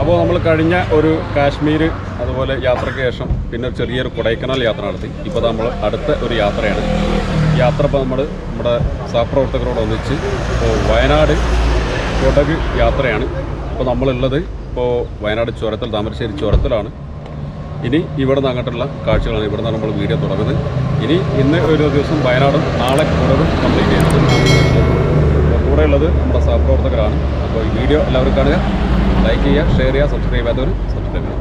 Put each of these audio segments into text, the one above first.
അപ്പോൾ നമ്മൾ കഴിഞ്ഞ ഒരു കാശ്മീർ അതുപോലെ യാത്രയ്ക്ക് ശേഷം പിന്നെ ചെറിയൊരു കൊടൈക്കനാൽ യാത്ര നടത്തി. ഇപ്പോൾ നമ്മൾ അടുത്ത ഒരു യാത്രയാണ്. യാത്ര ഇപ്പോൾ നമ്മുടെ സഹപ്രവർത്തകരോട് ഒന്നിച്ച് ഇപ്പോൾ വയനാട് കൊടക് യാത്രയാണ്. ഇപ്പോൾ നമ്മളുള്ളത് ഇപ്പോൾ വയനാട് ചുരത്തിൽ, താമരശ്ശേരി ചുരത്തിലാണ്. ഇനി ഇവിടെ നിന്ന് അങ്ങോട്ടുള്ള കാഴ്ചകളാണ്. ഇവിടെ നിന്നാണ് നമ്മൾ വീഡിയോ തുടങ്ങുന്നത്. ഇന്ന് ഒരു ദിവസം വയനാടും നാളെ കൊടകും കംപ്ലീറ്റ് ചെയ്യുന്നത്. കൂടെ ഉള്ളത് നമ്മുടെ സഹപ്രവർത്തകരാണ്. അപ്പോൾ ഈ വീഡിയോ എല്ലാവരും കാണുക, ലൈക്ക് ചെയ്യുക, ഷെയർ ചെയ്യുക, സബ്സ്ക്രൈബ് ചെയ്യാത്തവർ സബ്സ്ക്രൈബ് ചെയ്യുക.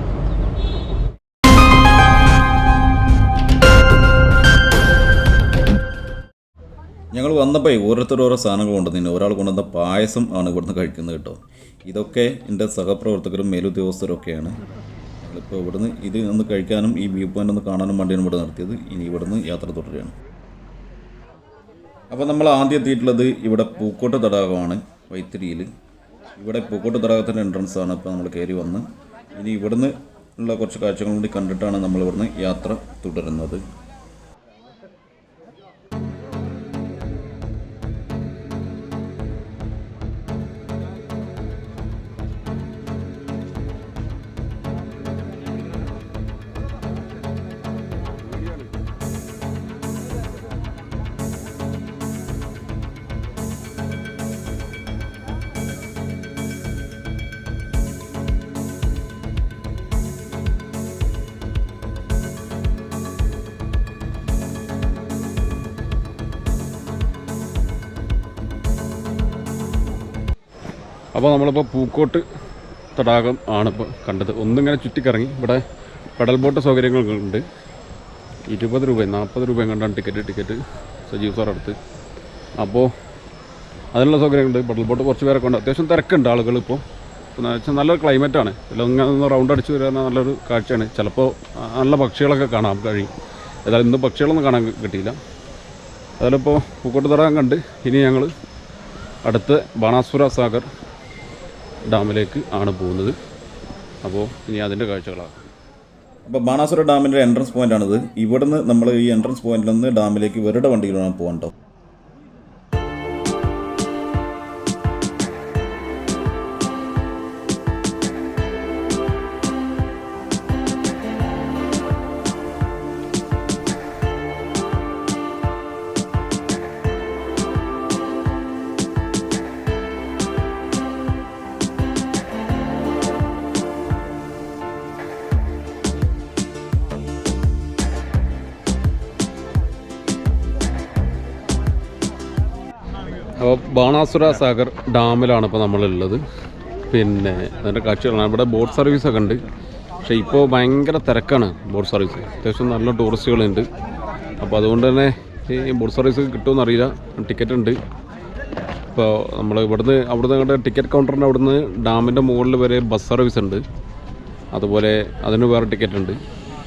ഞങ്ങൾ വന്നപ്പോൾ ഓരോരുത്തർ ഓരോ സാധനങ്ങൾ കൊണ്ടുവന്നു. ഒരാൾ കൊണ്ടുവന്ന പായസം ആണ് ഇവിടുന്ന് കഴിക്കുന്നത് കേട്ടോ. ഇതൊക്കെ എൻ്റെ സഹപ്രവർത്തകരും മേലുദ്യോഗസ്ഥരൊക്കെയാണ്. ഞങ്ങളിപ്പോൾ ഇവിടുന്ന് ഇത് ഒന്ന് കഴിക്കാനും ഈ വ്യൂ പോയിൻ്റ് ഒന്ന് കാണാനും വേണ്ടിയാണ് ഇവിടെ നിർത്തിയത്. ഇനി ഇവിടുന്ന് യാത്ര തുടരുകയാണ്. അപ്പോൾ നമ്മൾ ആദ്യം എത്തിയിട്ടുള്ളത് ഇവിടെ പൂക്കോട്ട് തടാകമാണ്, വൈത്തിരിയിൽ. ഇവിടെ പൂക്കോട്ട് തടാകത്തിൻ്റെ എൻട്രൻസ് ആണ്. ഇപ്പോൾ നമ്മൾ കയറി വന്ന് ഇനി ഇവിടുന്ന് ഉള്ള കുറച്ച് കാഴ്ചകൾ കൂടി കണ്ടിട്ടാണ് നമ്മൾ ഇവിടുന്ന് യാത്ര തുടരുന്നത്. അപ്പോൾ നമ്മളിപ്പോൾ പൂക്കോട്ട് തടാകം ആണിപ്പോൾ കണ്ടത്. ഒന്നിങ്ങനെ ചുറ്റിക്കറങ്ങി. ഇവിടെ പെഡൽ ബോട്ട് സൗകര്യങ്ങളുണ്ട്. 20 രൂപ 40 രൂപയും കണ്ടാണ് ടിക്കറ്റ് സജീവ് സാർ അടുത്ത്. അപ്പോൾ അതിനുള്ള സൗകര്യങ്ങളുണ്ട്. പെഡൽ ബോട്ട് കുറച്ച് പേരൊക്കെ ഉണ്ട്. അത്യാവശ്യം തിരക്കുണ്ട് ആളുകൾ. ഇപ്പോൾ എന്ന് വെച്ചാൽ നല്ലൊരു ക്ലൈമറ്റാണ്. എല്ലാം ഇങ്ങനെ റൗണ്ട് അടിച്ച് വരാൻ നല്ലൊരു കാഴ്ചയാണ്. ചിലപ്പോൾ നല്ല പക്ഷികളൊക്കെ കാണാൻ കഴിയും. ഏതായാലും ഇന്ന് പക്ഷികളൊന്നും കാണാൻ കിട്ടിയില്ല. അതിലിപ്പോൾ പൂക്കോട്ട് തടാകം കണ്ട് ഇനി ഞങ്ങൾ അടുത്ത് ബാണാസുര സാഗർ ഡാമിലേക്ക് ആണ് പോകുന്നത്. അപ്പോൾ ഇനി അതിൻ്റെ കാഴ്ചകളാണ്. അപ്പോൾ ബാണാസുര ഡാമിൻ്റെ എൻട്രൻസ് പോയിൻ്റാണിത്. ഇവിടുന്ന് നമ്മൾ ഈ എൻട്രൻസ് പോയിന്റിൽ നിന്ന് ഡാമിലേക്ക് വെറുതെ വണ്ടിയിലാണ് പോകാൻ കേട്ടോ. അപ്പോൾ ബാണാസുര സാഗർ ഡാമിലാണ് ഇപ്പോൾ നമ്മളുള്ളത്. പിന്നെ അതിൻ്റെ കാഴ്ചകളാണ്. ഇവിടെ ബോട്ട് സർവീസൊക്കെ ഉണ്ട്. പക്ഷേ ഇപ്പോൾ ഭയങ്കര തിരക്കാണ് ബോട്ട് സർവീസ്. അത്യാവശ്യം നല്ല ടൂറിസ്റ്റുകളുണ്ട്. അപ്പോൾ അതുകൊണ്ട് തന്നെ ഈ ബോട്ട് സർവീസ് കിട്ടുമെന്ന് അറിയില്ല. ടിക്കറ്റ് ഉണ്ട്. ഇപ്പോൾ നമ്മൾ അവിടുന്ന് അങ്ങോട്ട് ടിക്കറ്റ് കൗണ്ടറിൻ്റെ അവിടുന്ന് ഡാമിൻ്റെ മുകളിൽ വരെ ബസ് സർവീസ് ഉണ്ട്. അതുപോലെ അതിന് വേറെ ടിക്കറ്റ് ഉണ്ട്.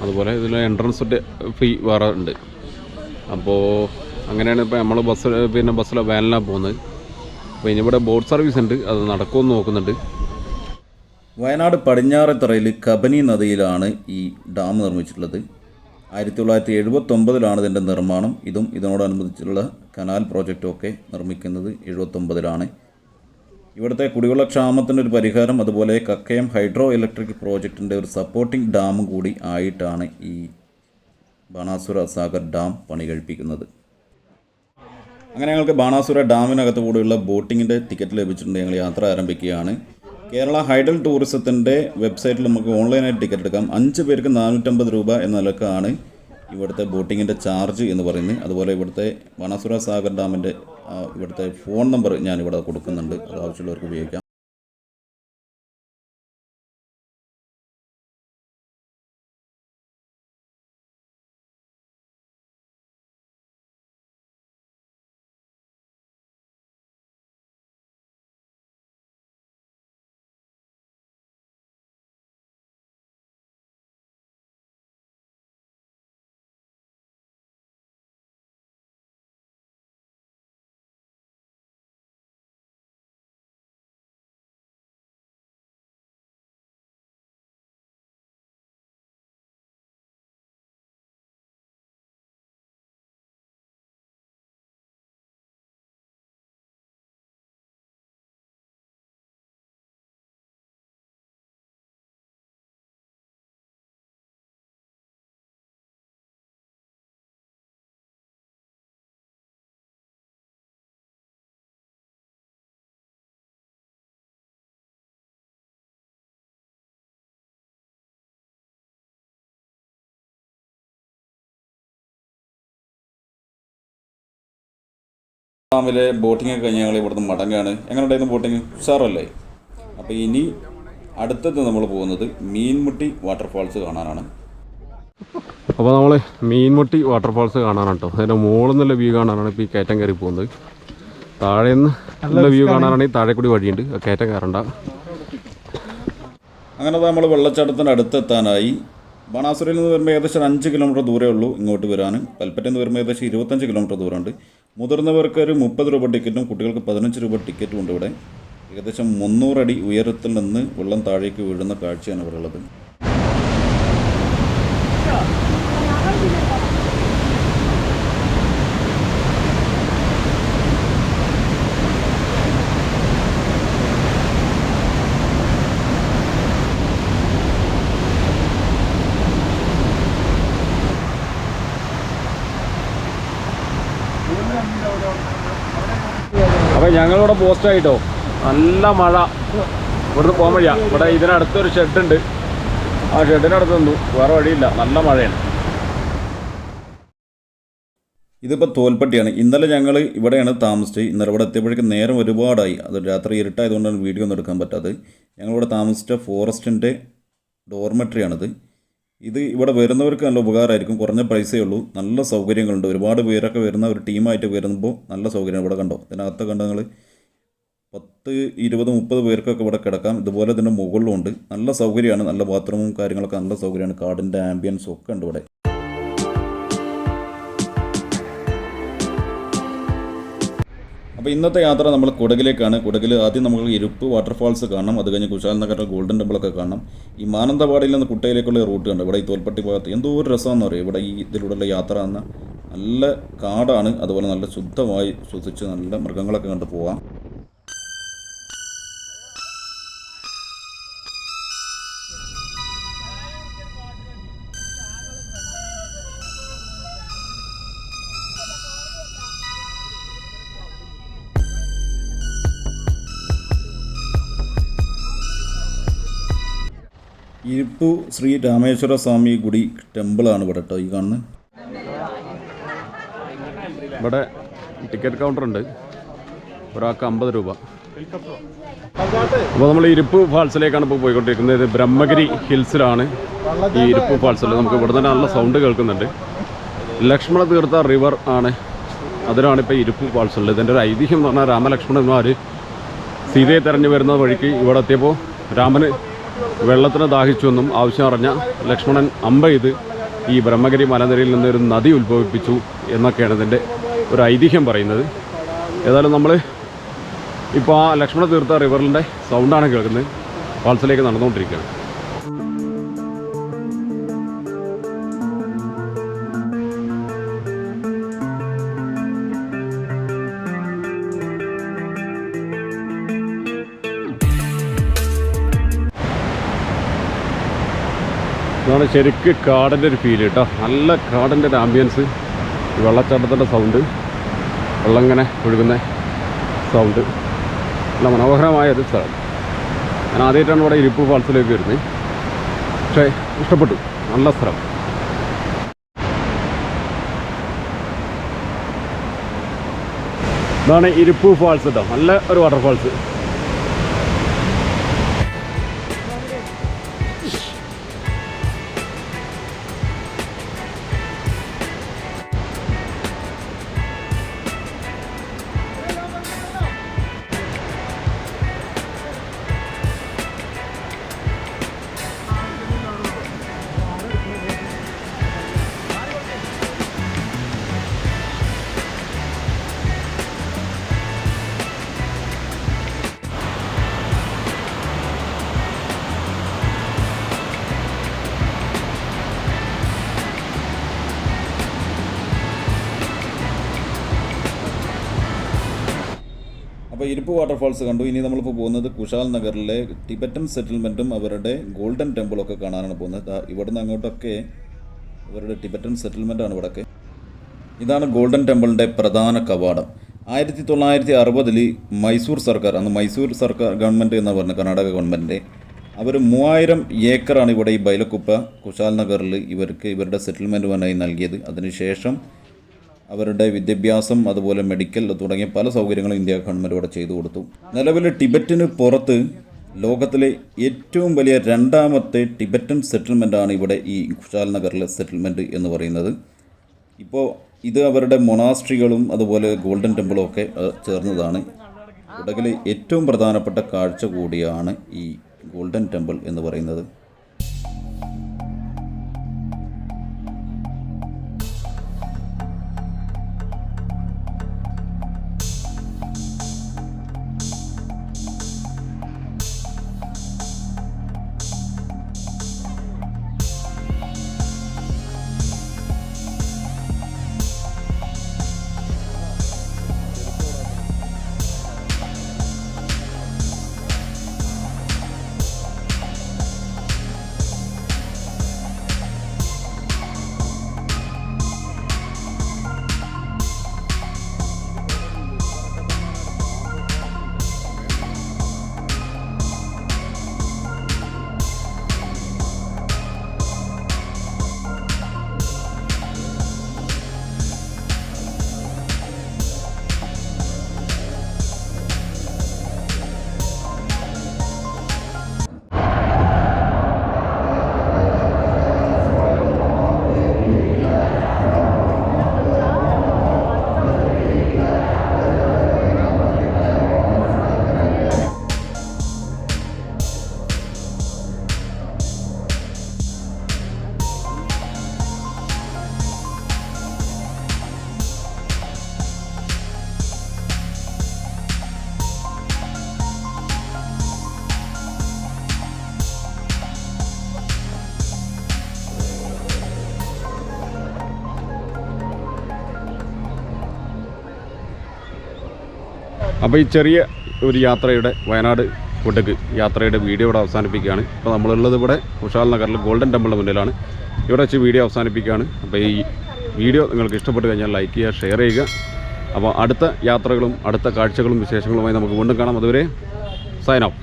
അതുപോലെ ഇതിൽ എൻട്രൻസ് ഫീ വേറെ ഉണ്ട്. അപ്പോൾ അങ്ങനെയാണ് ഇപ്പോൾ നമ്മൾ ബസ്സിലെ വാനിലാണ് പോകുന്നത്. അപ്പോൾ ഇനി ഇവിടെ ബോട്ട് സർവീസ് ഉണ്ട്. അത് നടക്കുമെന്ന് നോക്കുന്നുണ്ട്. വയനാട് പടിഞ്ഞാറത്തറയിൽ കബനി നദിയിലാണ് ഈ ഡാം നിർമ്മിച്ചിട്ടുള്ളത്. 1979 ഇതിൻ്റെ നിർമ്മാണം. ഇതിനോടനുബന്ധിച്ചുള്ള കനാൽ പ്രോജക്റ്റുമൊക്കെ നിർമ്മിക്കുന്നത് 79. ഇവിടുത്തെ കുടിവെള്ള ക്ഷാമത്തിനൊരു പരിഹാരം, അതുപോലെ കക്കയം ഹൈഡ്രോ ഇലക്ട്രിക് പ്രോജക്റ്റിൻ്റെ ഒരു സപ്പോർട്ടിംഗ് ഡാമും കൂടി ആയിട്ടാണ് ഈ ബാണാസുര സാഗർ ഡാം പണി കഴിപ്പിക്കുന്നത്. അങ്ങനെ ഞങ്ങൾക്ക് ബാണാസുര ഡാമിനകത്ത് കൂടെയുള്ള ബോട്ടിങ്ങിൻ്റെ ടിക്കറ്റ് ലഭിച്ചിട്ടുണ്ട്. ഞങ്ങൾ യാത്ര ആരംഭിക്കുകയാണ്. കേരള ഹൈഡൽ ടൂറിസത്തിൻ്റെ വെബ്സൈറ്റിൽ നമുക്ക് ഓൺലൈനായിട്ട് ടിക്കറ്റ് എടുക്കാം. 5 പേർക്ക് 450 രൂപ എന്ന നിലക്കാണ് ഇവിടുത്തെ ബോട്ടിങ്ങിൻ്റെ ചാർജ് എന്ന് പറയുന്നത്. അതുപോലെ ഇവിടുത്തെ ബാണാസുര സാഗർ ഡാമിൻ്റെ ഇവിടുത്തെ ഫോൺ നമ്പർ ഞാനിവിടെ കൊടുക്കുന്നുണ്ട്. അത് ആവശ്യമുള്ളവർക്ക് ഉപയോഗിക്കാം. ഡാമിലെ ബോട്ടിംഗ് ഒക്കെ കഴിഞ്ഞ് ഞങ്ങൾ ഇവിടുന്ന് മടങ്ങാണ്. എങ്ങനെ ഉണ്ടായിരുന്നു ബോട്ടിങ്? ഉഷാറല്ലേ? അപ്പോൾ ഇനി അടുത്തത് നമ്മൾ പോകുന്നത് മീൻമുട്ടി വാട്ടർഫാൾസ് കാണാനാണ്. അപ്പോൾ നമ്മൾ മീൻമുട്ടി വാട്ടർഫാൾസ് കാണാനാണ് കേട്ടോ. അതിൻ്റെ മുകളിൽ നിന്നുള്ള വ്യൂ കാണാനാണ് ഇപ്പോൾ ഈ കയറ്റം കയറി പോകുന്നത്. താഴെ നിന്ന് നല്ല വ്യൂ കാണാനാണെങ്കിൽ താഴെ കൂടി വഴിയുണ്ട്, കയറ്റം കയറണ്ട. അങ്ങനെ നമ്മൾ വെള്ളച്ചാട്ടത്തിൻ്റെ അടുത്തെത്താനായി. ബാണാസുരയിൽ നിന്ന് വരുമ്പോൾ ഏകദേശം 5 കിലോമീറ്റർ ദൂരമേ ഉള്ളൂ ഇങ്ങോട്ട് വരാൻ. കൽപ്പറ്റയിൽ നിന്ന് വരുമ്പോൾ ഏകദേശം 25 കിലോമീറ്റർ ദൂരമുണ്ട്. മുതിർന്നവർക്ക് ഒരു 30 രൂപ ടിക്കറ്റും കുട്ടികൾക്ക് 15 രൂപ ടിക്കറ്റും ഉണ്ട് ഇവിടെ. ഏകദേശം 300 അടി ഉയരത്തിൽ നിന്ന് വെള്ളം താഴേക്ക് വീഴുന്ന കാഴ്ചയാണ് ഇവിടെ ഉള്ളത്. അപ്പോൾ ഞങ്ങളിവിടെ പോസ്റ്റായിട്ടോ. നല്ല മഴ. ഇവിടുന്ന് പോകാൻ വഴിയാ. ഇവിടെ ഇതിനടുത്തൊരു ഷെഡുണ്ട്, ആ ഷെഡിനടുത്ത് നിന്നു. വേറെ വഴിയില്ല, നല്ല മഴയാണ്. ഇതിപ്പോൾ തോൽപ്പട്ടിയാണ്. ഇന്നലെ ഞങ്ങൾ ഇവിടെയാണ് താമസിച്ചത്. ഇന്നലെ ഇവിടെ എത്തിയപ്പോഴേക്കും നേരം ഒരുപാടായി. അത് രാത്രി ഇരുട്ടായതുകൊണ്ടാണ് വീഡിയോ ഒന്നും എടുക്കാൻ പറ്റാത്തത്. ഞങ്ങളിവിടെ താമസിച്ച ഫോറസ്റ്റിൻ്റെ ഡോർമെട്രിയാണിത്. ഇത് ഇവിടെ വരുന്നവർക്ക് നല്ല ഉപകാരമായിരിക്കും. കുറഞ്ഞ പൈസയേ ഉള്ളൂ, നല്ല സൗകര്യങ്ങളുണ്ട്. ഒരുപാട് പേരൊക്കെ വരുന്ന ഒരു ടീമായിട്ട് വരുമ്പോൾ നല്ല സൗകര്യം. ഇവിടെ കണ്ടോ, ഇതിനകത്ത് കണ്ടോ നിങ്ങൾ 10, 20, 30 പേർക്കൊക്കെ ഇവിടെ കിടക്കാം. ഇതുപോലെ ഇതിൻ്റെ മുകളിലും ഉണ്ട്. നല്ല സൗകര്യമാണ്. നല്ല ബാത്റൂമും കാര്യങ്ങളൊക്കെ നല്ല സൗകര്യമാണ്. കാടിൻ്റെ ആംബിയൻസും ഒക്കെ ഉണ്ട് ഇവിടെ. അപ്പോൾ ഇന്നത്തെ യാത്ര നമ്മൾ കുടകിലേക്കാണ്. കുടകിൽ ആദ്യം നമുക്ക് ഇരുപ്പ് വാട്ടർഫാൾസ് കാണണം. അത് കഴിഞ്ഞ് കുശാൽ നഗറിലെ ഗോൾഡൻ ടെമ്പിളൊക്കെ കാണണം. ഈ മാനന്തവാടിയിൽ നിന്ന് കുട്ടയിലേക്കുള്ള റൂട്ട് ഉണ്ട്. ഇവിടെ ഈ തോൽപ്പട്ടി ഭാഗത്ത് എന്തോ ഒരു രസമാണെന്ന് പറയും. ഇവിടെ ഈ ഇതിലൂടെയുള്ള യാത്ര എന്ന നല്ല കാടാണ്. അതുപോലെ നല്ല ശുദ്ധമായി ശ്വസിച്ച് നല്ല മൃഗങ്ങളൊക്കെ കണ്ട് പോകാം. ഇരുപ്പു ശ്രീ രാമേശ്വര സ്വാമി ഗുഡി ടെമ്പിളാണ് ഇവിടെ കേട്ടോ ഈ കാണുന്നത്. ഇവിടെ ടിക്കറ്റ് കൗണ്ടർ ഉണ്ട്, ഒരാൾക്ക് 50 രൂപ. അപ്പോൾ നമ്മൾ ഇരുപ്പ് ഫാൾസിലേക്കാണ് ഇപ്പോൾ പോയിക്കൊണ്ടിരിക്കുന്നത്. ഇത് ബ്രഹ്മഗിരി ഹിൽസിലാണ് ഈ ഇരുപ്പ് ഫാൾസിൽ. നമുക്ക് ഇവിടെ തന്നെ നല്ല സൗണ്ട് കേൾക്കുന്നുണ്ട്. ലക്ഷ്മണ തീർത്ഥ റിവർ ആണ്, അതിലാണ് ഇപ്പോൾ ഇരുപ്പ് ഫാൾസ് ഉള്ളത്. ഇതിൻ്റെ ഒരു ഐതിഹ്യം എന്ന് പറഞ്ഞാൽ രാമലക്ഷ്മണന്മാർ സീതയെ തെരഞ്ഞു വരുന്ന വഴിക്ക് ഇവിടെ എത്തിയപ്പോൾ രാമന് വെള്ളത്തിന് ദാഹിച്ചുവെന്നും ആവശ്യം അറിഞ്ഞ ലക്ഷ്മണൻ അമ്പ ചെയ്ത് ഈ ബ്രഹ്മഗിരി മലനിരയിൽ നിന്നൊരു നദി ഉത്ഭവിപ്പിച്ചു എന്നൊക്കെയാണ് ഇതിൻ്റെ ഒരു ഐതിഹ്യം പറയുന്നത്. ഏതായാലും നമ്മൾ ഇപ്പോൾ ആ ലക്ഷ്മണ തീർത്ഥ റിവറിൻ്റെ സൗണ്ടാണ് കേൾക്കുന്നത്. ഫാൾസിലേക്ക് നടന്നുകൊണ്ടിരിക്കുകയാണ്. ഇതാണ് ശരിക്ക് കാടിൻ്റെ ഒരു ഫീൽ കേട്ടോ. നല്ല കാടിൻ്റെ ഒരു ആംബിയൻസ്, വെള്ളച്ചാട്ടത്തിൻ്റെ സൗണ്ട്, വെള്ളം ഇങ്ങനെ ഒഴുകുന്ന സൗണ്ട്, നല്ല മനോഹരമായ ഒരു സ്ഥലം. ഞാൻ ആദ്യമായിട്ടാണ് ഇവിടെ ഇരുപ്പ് ഫാൾസിലേക്ക് വരുന്നത്, പക്ഷേ ഇഷ്ടപ്പെട്ടു. നല്ല സ്ഥലം. ഇതാണ് ഇരുപ്പ് ഫാൾസ് കേട്ടോ. നല്ല ഒരു വാട്ടർഫാൾസ്. അപ്പോൾ ഇരുപ്പ് വാട്ടർഫാൾസ് കണ്ടു. ഇനി നമ്മളിപ്പോൾ പോകുന്നത് കുശാൽ നഗറിലെ ടിബറ്റൻ സെറ്റിൽമെൻറ്റും അവരുടെ ഗോൾഡൻ ടെമ്പിളൊക്കെ കാണാനാണ് പോകുന്നത്. ഇവിടുന്ന് അങ്ങോട്ടൊക്കെ ഇവരുടെ ടിബറ്റൻ സെറ്റിൽമെൻറ്റാണ് ഇവിടെയൊക്കെ. ഇതാണ് ഗോൾഡൻ ടെമ്പിളിൻ്റെ പ്രധാന കവാടം. 1960 മൈസൂർ സർക്കാർ, അന്ന് മൈസൂർ സർക്കാർ ഗവൺമെൻറ് എന്ന് പറഞ്ഞ കർണാടക ഗവൺമെൻറ്, അവർ 3000 ഏക്കറാണ് ഇവിടെ ഈ ബൈലക്കുപ്പ കുശാൽ നഗറിൽ ഇവർക്ക് ഇവരുടെ സെറ്റിൽമെൻറ്റുമായി നൽകിയത്. അതിനുശേഷം അവരുടെ വിദ്യാഭ്യാസം അതുപോലെ മെഡിക്കൽ തുടങ്ങിയ പല സൗകര്യങ്ങളും ഇന്ത്യ ഗവൺമെൻറ് ഇവിടെ ചെയ്തു കൊടുത്തു. നിലവിൽ ടിബറ്റിന് പുറത്ത് ലോകത്തിലെ ഏറ്റവും വലിയ രണ്ടാമത്തെ ടിബറ്റൻ സെറ്റിൽമെൻറ്റാണ് ഇവിടെ ഈ ഖുശാൽ നഗറിലെ സെറ്റിൽമെൻറ്റ് എന്ന് പറയുന്നത്. ഇപ്പോൾ ഇത് അവരുടെ മൊണാസ്ട്രികളും അതുപോലെ ഗോൾഡൻ ടെമ്പിളും ഒക്കെ ചേർന്നതാണ്. ലഡാക്കിലെ ഏറ്റവും പ്രധാനപ്പെട്ട കാഴ്ച കൂടിയാണ് ഈ ഗോൾഡൻ ടെമ്പിൾ എന്ന് പറയുന്നത്. അപ്പോൾ ഈ ചെറിയ ഒരു യാത്രയുടെ വയനാട് കൂട്ടക്ക് യാത്രയുടെ വീഡിയോ ഇവിടെ അവസാനിപ്പിക്കുകയാണ്. ഇപ്പോൾ നമ്മളുള്ളത് ഇവിടെ ഖുശാൽ നഗറിൽ ഗോൾഡൻ ടെമ്പിളിൻ്റെ മുന്നിലാണ്. ഇവിടെ വെച്ച് വീഡിയോ അവസാനിപ്പിക്കുകയാണ്. അപ്പോൾ ഈ വീഡിയോ നിങ്ങൾക്ക് ഇഷ്ടപ്പെട്ട് കഴിഞ്ഞാൽ ലൈക്ക് ചെയ്യുക, ഷെയർ ചെയ്യുക. അപ്പോൾ അടുത്ത യാത്രകളും അടുത്ത കാഴ്ചകളും വിശേഷങ്ങളുമായി നമുക്ക് വീണ്ടും കാണാം. അതുവരെ സൈൻ ഓഫ്.